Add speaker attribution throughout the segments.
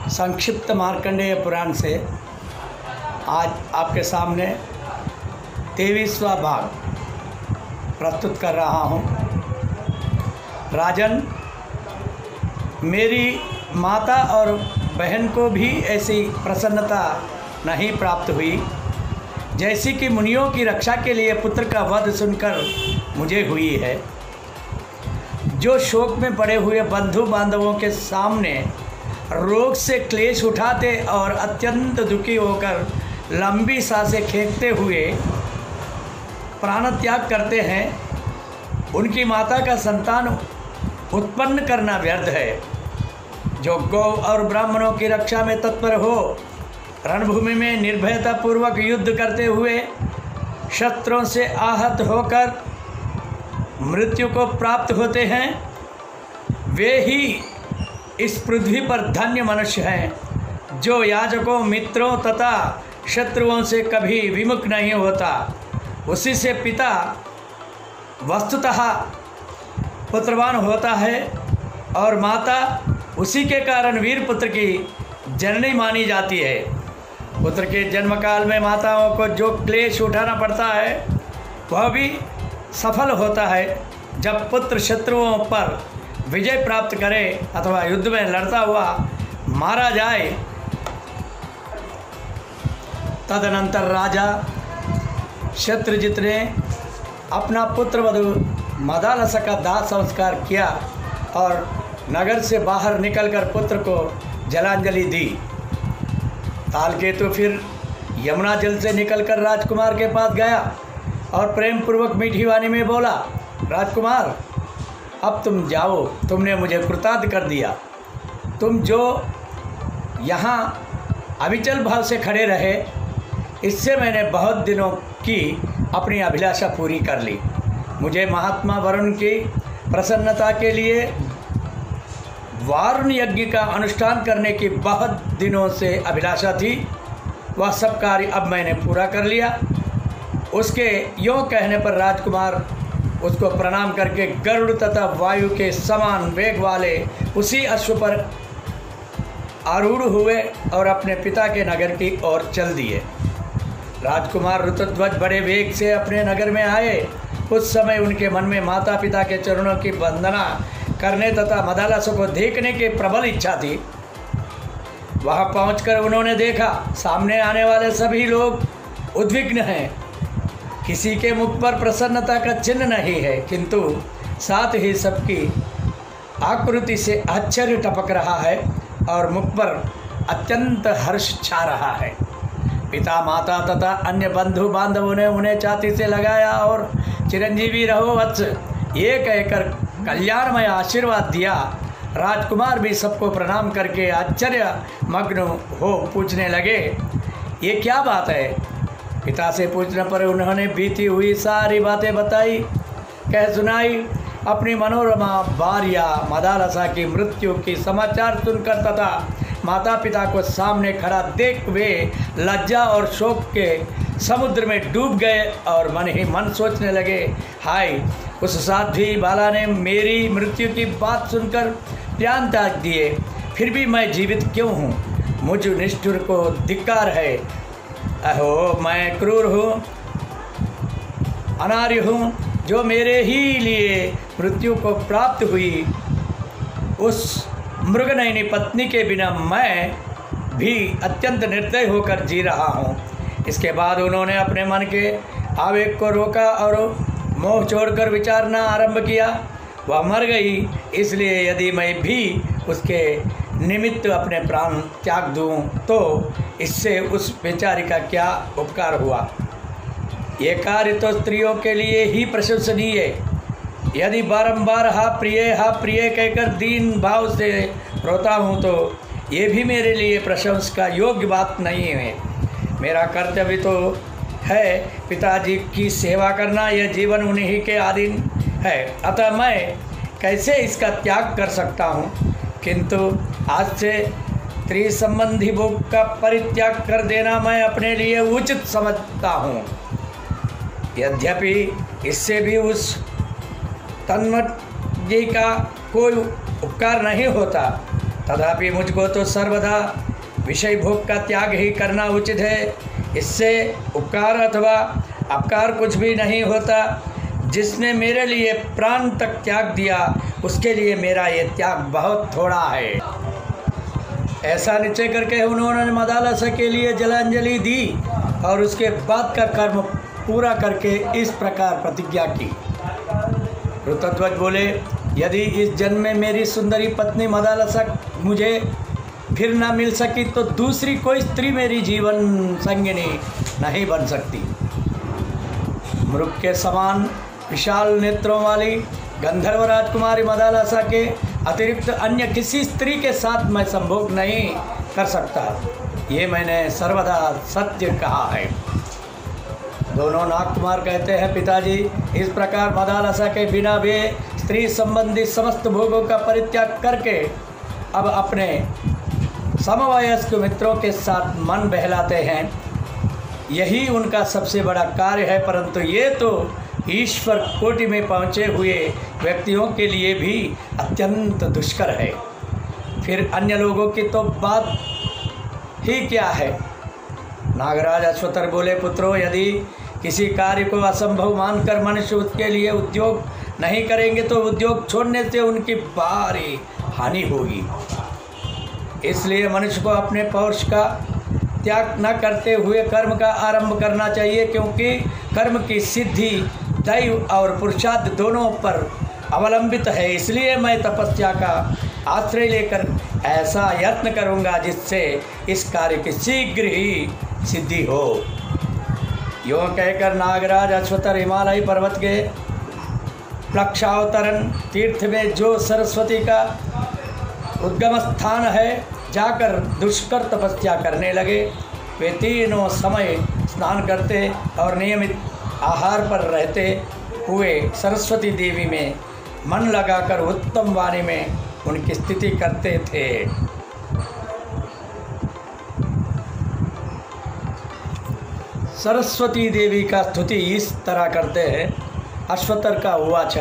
Speaker 1: संक्षिप्त मार्कंडेय पुराण से आज आपके सामने 23वां भाग प्रस्तुत कर रहा हूँ। राजन, मेरी माता और बहन को भी ऐसी प्रसन्नता नहीं प्राप्त हुई जैसी कि मुनियों की रक्षा के लिए पुत्र का वध सुनकर मुझे हुई है। जो शोक में पड़े हुए बंधु बांधवों के सामने रोग से क्लेश उठाते और अत्यंत दुखी होकर लंबी सांसें खींचते हुए प्राण त्याग करते हैं, उनकी माता का संतान उत्पन्न करना व्यर्थ है। जो गौ और ब्राह्मणों की रक्षा में तत्पर हो, रणभूमि में निर्भयतापूर्वक युद्ध करते हुए शस्त्रों से आहत होकर मृत्यु को प्राप्त होते हैं, वे ही इस पृथ्वी पर धन्य मनुष्य हैं। जो याजकों, मित्रों तथा शत्रुओं से कभी विमुख नहीं होता, उसी से पिता वस्तुतः पुत्रवान होता है और माता उसी के कारण वीर पुत्र की जननी मानी जाती है। पुत्र के जन्म काल में माताओं को जो क्लेश उठाना पड़ता है वह भी सफल होता है जब पुत्र शत्रुओं पर विजय प्राप्त करे अथवा युद्ध में लड़ता हुआ मारा जाए। तदनंतर राजा शत्रुजित ने अपना पुत्र वधु मदालसा का दाह संस्कार किया और नगर से बाहर निकलकर पुत्र को जलांजलि दी। तालकेतु फिर यमुना जल से निकलकर राजकुमार के पास गया और प्रेम पूर्वक मीठी वाणी में बोला, राजकुमार, अब तुम जाओ, तुमने मुझे कृतार्थ कर दिया। तुम जो यहाँ अविचल भाव से खड़े रहे, इससे मैंने बहुत दिनों की अपनी अभिलाषा पूरी कर ली। मुझे महात्मा वरुण की प्रसन्नता के लिए वारुण यज्ञ का अनुष्ठान करने की बहुत दिनों से अभिलाषा थी। वह सब कार्य अब मैंने पूरा कर लिया। उसके यों कहने पर राजकुमार उसको प्रणाम करके गरुड़ तथा वायु के समान वेग वाले उसी अश्व पर आरूढ़ हुए और अपने पिता के नगर की ओर चल दिए। राजकुमार ऋतुध्वज बड़े वेग से अपने नगर में आए। उस समय उनके मन में माता पिता के चरणों की वंदना करने तथा मदालसा को देखने की प्रबल इच्छा थी। वहां पहुंचकर उन्होंने देखा, सामने आने वाले सभी लोग उद्विग्न हैं। किसी के मुख पर प्रसन्नता का चिन्ह नहीं है, किंतु साथ ही सबकी आकृति से आश्चर्य टपक रहा है और मुख पर अत्यंत हर्ष छा रहा है। पिता, माता तथा अन्य बंधु बांधवों ने उन्हें छाती से लगाया और चिरंजीवी रहो वत्स, ये कहकर कल्याणमय आशीर्वाद दिया। राजकुमार भी सबको प्रणाम करके आश्चर्य मग्न हो पूछने लगे, ये क्या बात है? पिता से पूछने पर उन्होंने बीती हुई सारी बातें बताई, कह सुनाई। अपनी मनोरमा भार्या मदालसा की मृत्यु की समाचार सुनकर तथा माता पिता को सामने खड़ा देख वे लज्जा और शोक के समुद्र में डूब गए और मन ही मन सोचने लगे, हाय, उस साध्वी बाला ने मेरी मृत्यु की बात सुनकर प्राण त्याग दिए, फिर भी मैं जीवित क्यों हूँ? मुझ निष्ठुर को धिक्कार है। अहो, मैं क्रूर हूँ, अनार्य हूँ, जो मेरे ही लिए मृत्यु को प्राप्त हुई। उस मृगनयनी पत्नी के बिना मैं भी अत्यंत निर्दय होकर जी रहा हूँ। इसके बाद उन्होंने अपने मन के आवेग को रोका और मोह छोड़कर विचारना आरंभ किया। वह मर गई, इसलिए यदि मैं भी उसके निमित्त अपने प्राण त्याग दूँ तो इससे उस बेचारी का क्या उपकार हुआ? ये कार्य तो स्त्रियों के लिए ही प्रशंसनीय है। यदि बारंबार हा प्रिय कहकर दीन भाव से रोता हूँ तो ये भी मेरे लिए प्रशंसा का योग्य बात नहीं है। मेरा कर्तव्य तो है पिताजी की सेवा करना, यह जीवन उन्हीं के अधीन है, अतः मैं कैसे इसका त्याग कर सकता हूँ? किंतु आज से स्त्री संबंधी भोग का परित्याग कर देना मैं अपने लिए उचित समझता हूँ। यद्यपि इससे भी उस तन्मय जी का कोई उपकार नहीं होता, तथापि मुझको तो सर्वदा विषय भोग का त्याग ही करना उचित है। इससे उपकार अथवा अपकार कुछ भी नहीं होता। जिसने मेरे लिए प्राण तक त्याग दिया उसके लिए मेरा ये त्याग बहुत थोड़ा है। ऐसा निश्चय करके उन्होंने मदालसा के लिए जलांजलि दी और उसके बाद का कर्म पूरा करके इस प्रकार प्रतिज्ञा की। ऋतध्वज बोले, यदि इस जन्म में मेरी सुंदरी पत्नी मदालसा मुझे फिर न मिल सकी तो दूसरी कोई स्त्री मेरी जीवन संगिनी नहीं बन सकती। मृग के समान विशाल नेत्रों वाली गंधर्व राजकुमारी मदालसा के अतिरिक्त अन्य किसी स्त्री के साथ मैं संभोग नहीं कर सकता। ये मैंने सर्वदा सत्य कहा है। दोनों नागकुमार कहते हैं, पिताजी, इस प्रकार मदालसा के बिना वे स्त्री संबंधी समस्त भोगों का परित्याग करके अब अपने समवयस्क मित्रों के साथ मन बहलाते हैं। यही उनका सबसे बड़ा कार्य है, परंतु ये तो ईश्वर कोटि में पहुँचे हुए व्यक्तियों के लिए भी अत्यंत दुष्कर है। फिर अन्य लोगों की तो बात ही क्या है। नागराज अश्वतर बोले, पुत्रों, यदि किसी कार्य को असंभव मानकर मनुष्य उसके लिए उद्योग नहीं करेंगे तो उद्योग छोड़ने से उनकी भारी हानि होगी। इसलिए मनुष्य को अपने पौरुष का त्याग न करते हुए कर्म का आरंभ करना चाहिए, क्योंकि कर्म की सिद्धि दैव और पुरुषार्थ दोनों पर अवलंबित है। इसलिए मैं तपस्या का आश्रय लेकर ऐसा यत्न करूंगा जिससे इस कार्य की शीघ्र ही सिद्धि हो। यूँ कहकर नागराज अश्वतर हिमालय पर्वत के प्लक्षावतरण तीर्थ में जो सरस्वती का उद्गम स्थान है जाकर दुष्कर तपस्या करने लगे। वे तीनों समय स्नान करते और नियमित आहार पर रहते हुए सरस्वती देवी में मन लगाकर उत्तम वाणी में उनकी स्तुति करते थे। सरस्वती देवी का स्तुति इस तरह करते हैं। अश्वतर का उवाच,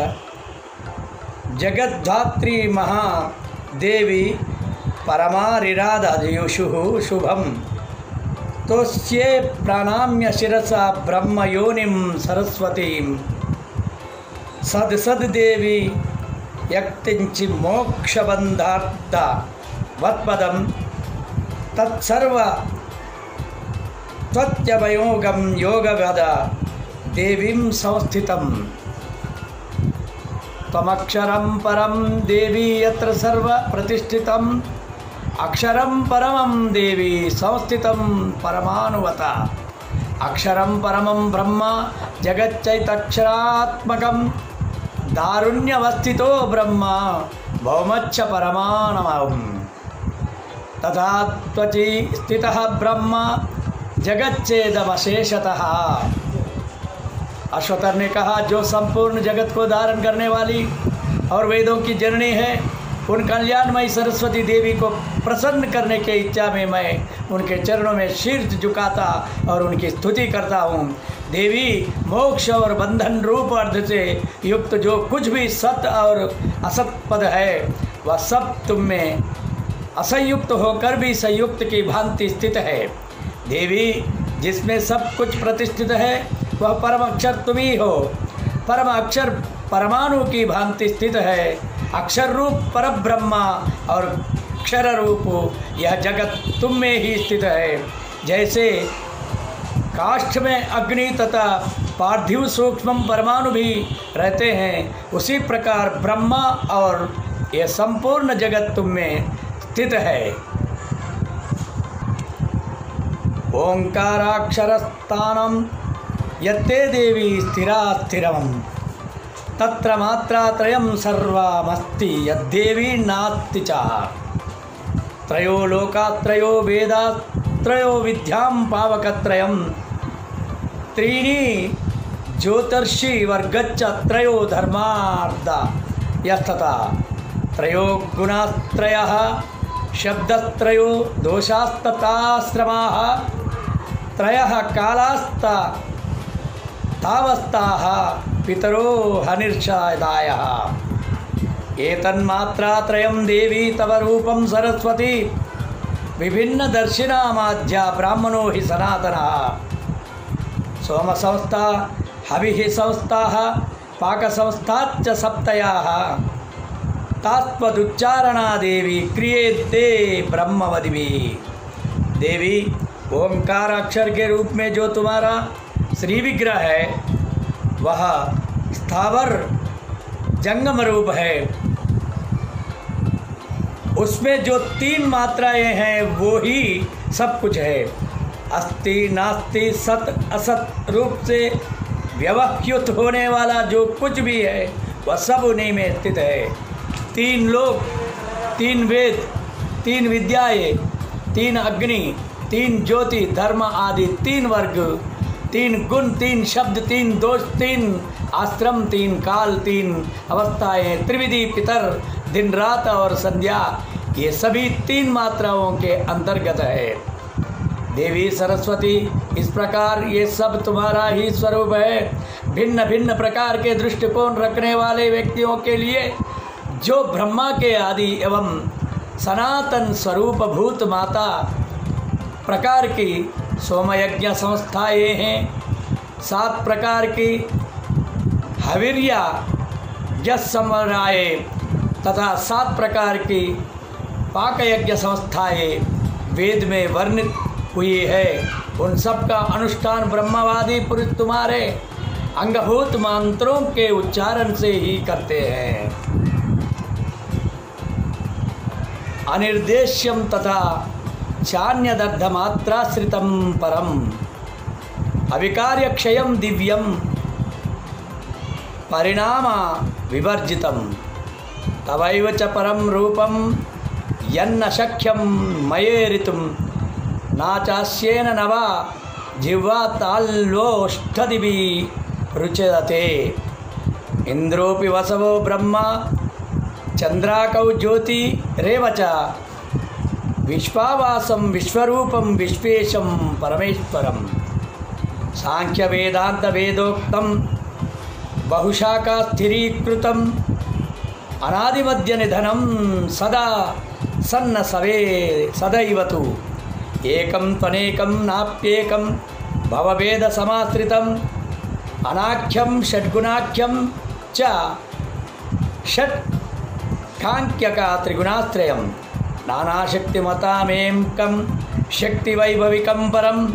Speaker 1: जगद्धात्री महादेवी परमारिराधयुषुः शुभम तोस्ये प्राणाम्य शिरसा ब्रह्मयोनिं सरस्वतीं सद्देवी यक्तिंचि मोक्षबन्धार्था वत्पदं तत्सर्व त्वत्यवयोगं योगवदा देवीं संस्थितं त्वमक्षरं परं देवी यत्र सर्व प्रतिष्ठितम् अक्षरं परमं देवी संस्थितं परमाणुवता अक्षरं परमं ब्रह्म जगच्चैतक्षरात्मकं दारुण्यवस्थितो ब्रह्म भौमच्च परमाणुम् तथा त्वचि स्थितः ब्रह्म जगच्चेदमशेषतः। अश्वतर ने कहा, जो संपूर्ण जगत को धारण करने वाली और वेदों की जननी है, उन कल्याणमयी सरस्वती देवी को प्रसन्न करने की इच्छा में मैं उनके चरणों में शीर्ष झुकाता और उनकी स्तुति करता हूँ। देवी, मोक्ष और बंधन रूप अर्थ से युक्त जो कुछ भी सत और असत पद है वह सब तुम में असंयुक्त होकर भी संयुक्त की भांति स्थित है। देवी, जिसमें सब कुछ प्रतिष्ठित है वह परम अक्षर तुम ही हो। परम अक्षर परमाणु की भांति स्थित है। अक्षर रूप परब्रह्मा और अक्षर रूप यह जगत तुम में ही स्थित है। जैसे काष्ठ में अग्नि तथा पार्थिव सूक्ष्म परमाणु भी रहते हैं, उसी प्रकार ब्रह्मा और यह संपूर्ण जगत तुम में स्थित है। ओंकाराक्षरस्थानं यत्ते देवी स्थिरा स्थिरम् तत्र मात्रात्रयं सर्वमस्ति यद्देवी नास्ति च। त्रयो लोकात्रयो वेदात्रयो विद्यां पावकत्रयं त्रीणि ज्योतिर्षि वर्गच्च त्रयो धर्मार्था यस्तथा। त्रयो गुणात्रयः शब्दत्रयो दोषास्तथाश्रमाः त्रयः कालास्ता तावस्ताः पितरो हनिर्षादायः। एतन्मात्रात्रयं देवी तव रूपं सरस्वती विभिन्नदर्शिना माध्या ब्राह्मणो हि सनातनः। सोमसंस्था हविः संस्थाः पाकसंस्थाश्च सप्तयाः तास्त्वदुच्चारणा देवी क्रियेते ब्रह्मवदिभिः। देवी ओंकार अक्षर के रूप में जो तुम्हारा श्री विग्रह है वह स्थावर जंगम रूप है। उसमें जो 3 मात्राएं हैं वो ही सब कुछ है। अस्ति नास्ति सत असत रूप से व्यवह्युत होने वाला जो कुछ भी है वह सब उन्हीं में स्थित है। 3 लोक, 3 वेद, 3 विद्याएं, 3 अग्नि, 3 ज्योति, धर्म आदि 3 वर्ग, 3 गुण, 3 शब्द, 3 दोष, 3 आश्रम, 3 काल, 3 अवस्थाएं, त्रिविधि, पितर, दिन रात और संध्या, ये सभी 3 मात्राओं के अंतर्गत है। देवी सरस्वती, इस प्रकार ये सब तुम्हारा ही स्वरूप है। भिन्न भिन्न प्रकार के दृष्टिकोण रखने वाले व्यक्तियों के लिए जो ब्रह्मा के आदि एवं सनातन स्वरूप भूत माता प्रकार की सोमयज्ञ संस्थाएँ हैं, 7 प्रकार की हविर्या यज्ञ तथा 7 प्रकार की पाकयज्ञ संस्थाएँ वेद में वर्णित हुई है। उन सब का अनुष्ठान ब्रह्मवादी पुरुष तुम्हारे अंगभूत मंत्रों के उच्चारण से ही करते हैं। अनिर्देश्यम तथा चान्यदर्धमात्राश्रितं परम अविकार्य क्षयम दिव्यम परिणाम विवर्जितम तवैव च परम रूपम यन्न शक्यम मयेरितुम नाचास्येन नवा जिह्वा ताल्वोष्ठदिभिः रुच्यते। इंद्रोपि वसवो ब्रह्मा चंद्राकौ ज्योति रेवच विश्वावासम विश्वरूपम विश्वेशम परमेश्वरम। सांख्य वेदांत वेदोक्तम बहुशाखा स्थिरीकृतम अनादिमध्य निधनम सदा सन्न सवे सदैव तु एकं त्वनेकं नाप्येकं भवभेद समाश्रितम् अनाख्यं षड्गुणाख्यं च षट्कांक्यका त्रिगुणाश्रयं नानाशक्तिमतामेकं शक्तिवैभविकं परं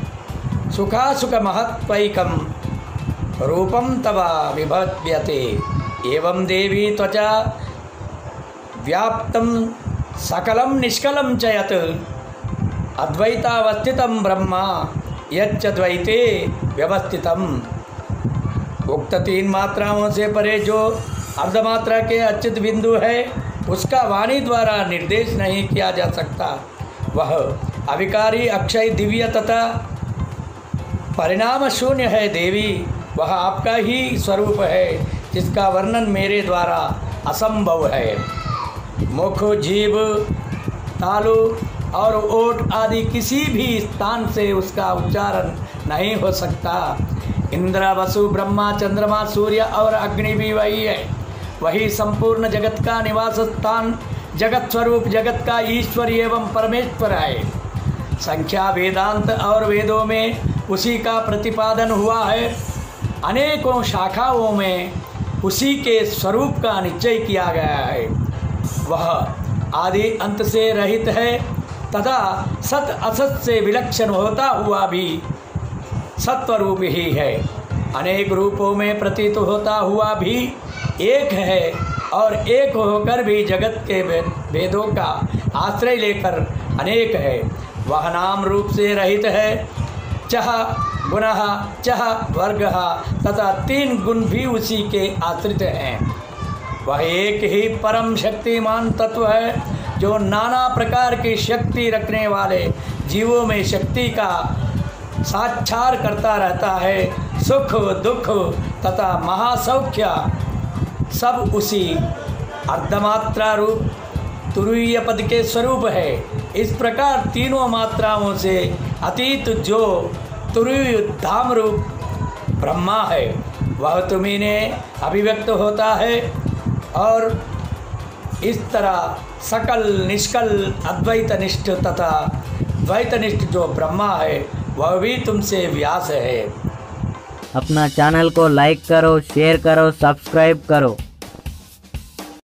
Speaker 1: सुखासुखमहत्त्वैकं रूपं तव विभव्यते। एवं देवी त्वचा व्याप्तं सकलं निष्कलं च यत् अद्वैतावस्थितं ब्रह्मा यच्च द्वैते व्यवस्थितम्। उक्त 3 मात्राओं से परे जो अर्धमात्रा के अच्युत बिंदु है उसका वाणी द्वारा निर्देश नहीं किया जा सकता। वह अविकारी अक्षय दिव्य तथा परिणाम शून्य है। देवी वह आपका ही स्वरूप है जिसका वर्णन मेरे द्वारा असंभव है। मुख, जीभ, तालु और ओठ आदि किसी भी स्थान से उसका उच्चारण नहीं हो सकता। इंद्र, वसु, ब्रह्मा, चंद्रमा, सूर्य और अग्नि भी वही है। वही संपूर्ण जगत का निवास स्थान, जगत स्वरूप, जगत का ईश्वर एवं परमेश्वर है। संख्या वेदांत और वेदों में उसी का प्रतिपादन हुआ है। अनेकों शाखाओं में उसी के स्वरूप का निश्चय किया गया है। वह आदि अंत से रहित है तथा सत असत से विलक्षण होता हुआ भी सत्वरूप ही है। अनेक रूपों में प्रतीत होता हुआ भी एक है और एक होकर भी जगत के वेदों का आश्रय लेकर अनेक है। वह नाम रूप से रहित है। चह गुणः चह वर्गः तथा 3 गुण भी उसी के आश्रित हैं। वह एक ही परम शक्तिमान तत्व है जो नाना प्रकार की शक्ति रखने वाले जीवों में शक्ति का साक्षार करता रहता है। सुख दुख तथा महासौख्य सब उसी अर्धमात्रा रूप तुरीय पद के स्वरूप है। इस प्रकार तीनों मात्राओं से अतीत जो तुरीय धाम रूप ब्रह्मा है वह तुम्ही ने अभिव्यक्त होता है, और इस तरह सकल निष्कल अद्वैतनिष्ठ तथा द्वैतनिष्ठ जो ब्रह्मा है वह भी तुमसे व्यास है।
Speaker 2: अपना चैनल को लाइक करो, शेयर करो, सब्सक्राइब करो।